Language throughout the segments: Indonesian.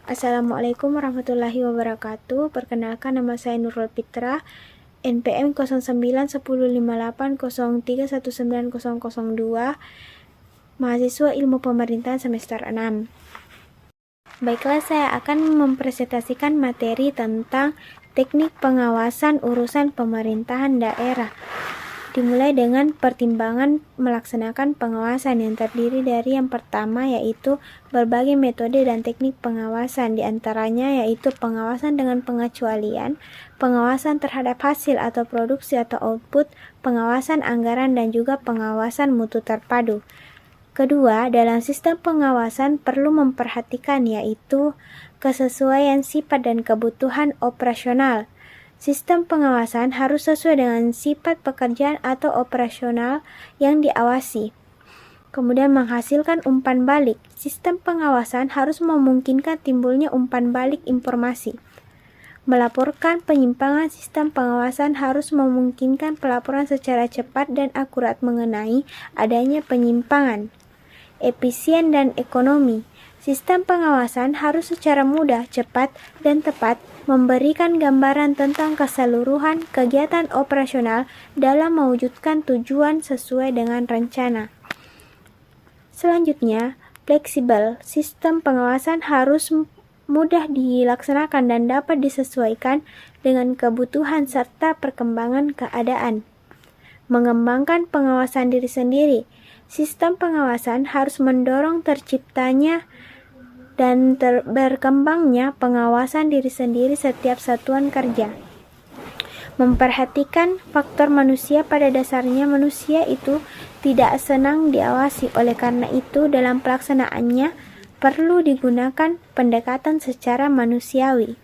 Assalamualaikum warahmatullahi wabarakatuh. Perkenalkan, nama saya Nurul Fitra, NPM 09915803190002, mahasiswa Ilmu Pemerintahan semester 6. Baiklah, saya akan mempresentasikan materi tentang teknik pengawasan urusan pemerintahan daerah. Dimulai dengan pertimbangan melaksanakan pengawasan yang terdiri dari yang pertama yaitu berbagai metode dan teknik pengawasan, diantaranya yaitu pengawasan dengan pengecualian, pengawasan terhadap hasil atau produksi atau output, pengawasan anggaran dan juga pengawasan mutu terpadu. Kedua, dalam sistem pengawasan perlu memperhatikan yaitu kesesuaian sifat dan kebutuhan operasional. Sistem pengawasan harus sesuai dengan sifat pekerjaan atau operasional yang diawasi. Kemudian menghasilkan umpan balik. Sistem pengawasan harus memungkinkan timbulnya umpan balik informasi. Melaporkan penyimpangan. Sistem pengawasan harus memungkinkan pelaporan secara cepat dan akurat mengenai adanya penyimpangan. Efisien dan ekonomi. Sistem pengawasan harus secara mudah, cepat, dan tepat memberikan gambaran tentang keseluruhan kegiatan operasional dalam mewujudkan tujuan sesuai dengan rencana. Selanjutnya, fleksibel. Sistem pengawasan harus mudah dilaksanakan dan dapat disesuaikan dengan kebutuhan serta perkembangan keadaan. Mengembangkan pengawasan diri sendiri. Sistem pengawasan harus mendorong terciptanya dan berkembangnya pengawasan diri sendiri setiap satuan kerja. Memperhatikan faktor manusia. Pada dasarnya manusia itu tidak senang diawasi, oleh karena itu dalam pelaksanaannya perlu digunakan pendekatan secara manusiawi.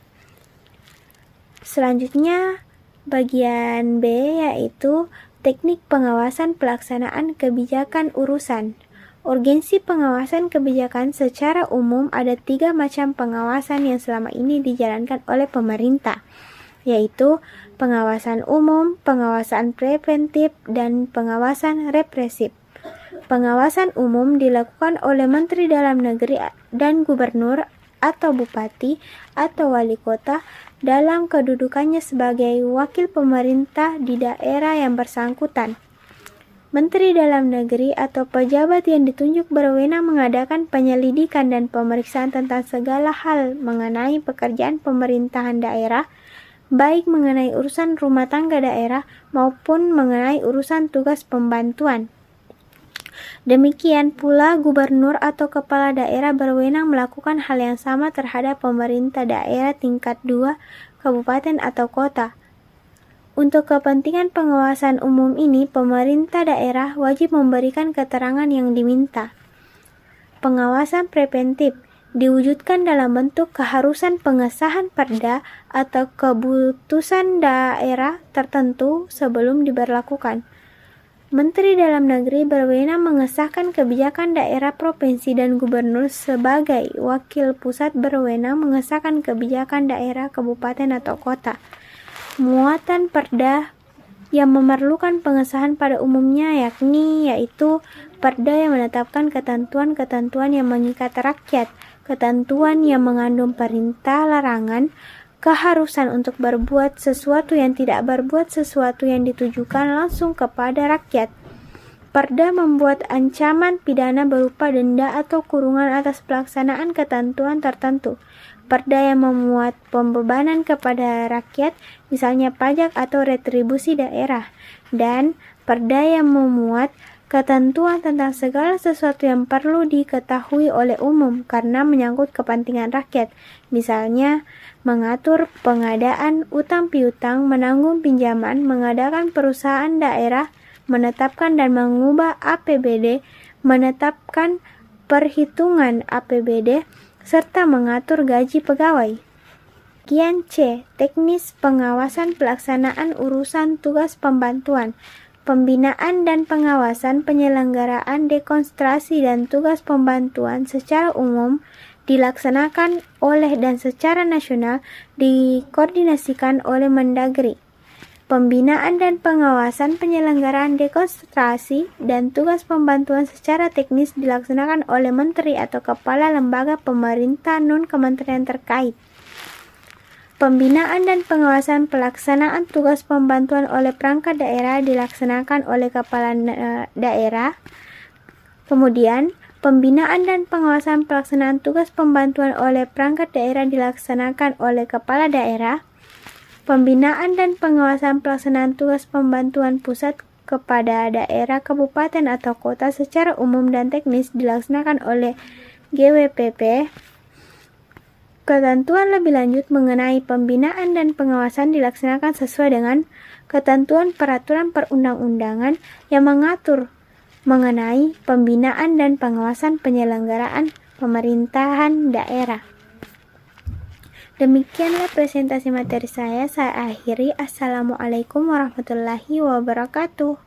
Selanjutnya bagian B yaitu teknik pengawasan pelaksanaan kebijakan urusan. Urgensi pengawasan kebijakan secara umum. Ada 3 macam pengawasan yang selama ini dijalankan oleh pemerintah, yaitu pengawasan umum, pengawasan preventif, dan pengawasan represif. Pengawasan umum dilakukan oleh Menteri Dalam Negeri dan Gubernur atau Bupati atau Wali Kota dalam kedudukannya sebagai wakil pemerintah di daerah yang bersangkutan. Menteri Dalam Negeri atau pejabat yang ditunjuk berwenang mengadakan penyelidikan dan pemeriksaan tentang segala hal mengenai pekerjaan pemerintahan daerah, baik mengenai urusan rumah tangga daerah maupun mengenai urusan tugas pembantuan. Demikian pula gubernur atau kepala daerah berwenang melakukan hal yang sama terhadap pemerintah daerah tingkat 2, kabupaten atau kota. Untuk kepentingan pengawasan umum ini, pemerintah daerah wajib memberikan keterangan yang diminta. Pengawasan preventif diwujudkan dalam bentuk keharusan pengesahan perda atau keputusan daerah tertentu sebelum diberlakukan. Menteri Dalam Negeri berwenang mengesahkan kebijakan daerah, provinsi, dan gubernur sebagai wakil pusat berwenang mengesahkan kebijakan daerah, kabupaten, atau kota. Muatan perda yang memerlukan pengesahan pada umumnya yaitu perda yang menetapkan ketentuan-ketentuan yang mengikat rakyat, ketentuan yang mengandung perintah larangan, keharusan untuk berbuat sesuatu yang tidak berbuat sesuatu yang ditujukan langsung kepada rakyat. Perda membuat ancaman pidana berupa denda atau kurungan atas pelaksanaan ketentuan tertentu. Perda yang memuat pembebanan kepada rakyat, misalnya pajak atau retribusi daerah. Dan perda yang memuat ketentuan tentang segala sesuatu yang perlu diketahui oleh umum karena menyangkut kepentingan rakyat, misalnya mengatur pengadaan utang piutang, menanggung pinjaman, mengadakan perusahaan daerah, menetapkan dan mengubah APBD, menetapkan perhitungan APBD, serta mengatur gaji pegawai. Bagian C. Teknis pengawasan pelaksanaan urusan tugas pembantuan. Pembinaan dan pengawasan penyelenggaraan dekonstruksi dan tugas pembantuan secara umum dilaksanakan oleh dan secara nasional dikoordinasikan oleh Mendagri. Pembinaan dan pengawasan penyelenggaraan demonstrasi dan tugas pembantuan secara teknis dilaksanakan oleh Menteri atau Kepala Lembaga Pemerintah non-kementerian terkait. Pembinaan dan pengawasan pelaksanaan tugas pembantuan oleh perangkat daerah dilaksanakan oleh Kepala Daerah. Kemudian, pembinaan dan pengawasan pelaksanaan tugas pembantuan oleh perangkat daerah dilaksanakan oleh Kepala Daerah. Pembinaan dan pengawasan pelaksanaan tugas pembantuan pusat kepada daerah, kabupaten, atau kota secara umum dan teknis dilaksanakan oleh GWPP. Ketentuan lebih lanjut mengenai pembinaan dan pengawasan dilaksanakan sesuai dengan ketentuan peraturan perundang-undangan yang mengatur mengenai pembinaan dan pengawasan penyelenggaraan pemerintahan daerah. Demikianlah presentasi materi saya akhiri. Assalamualaikum warahmatullahi wabarakatuh.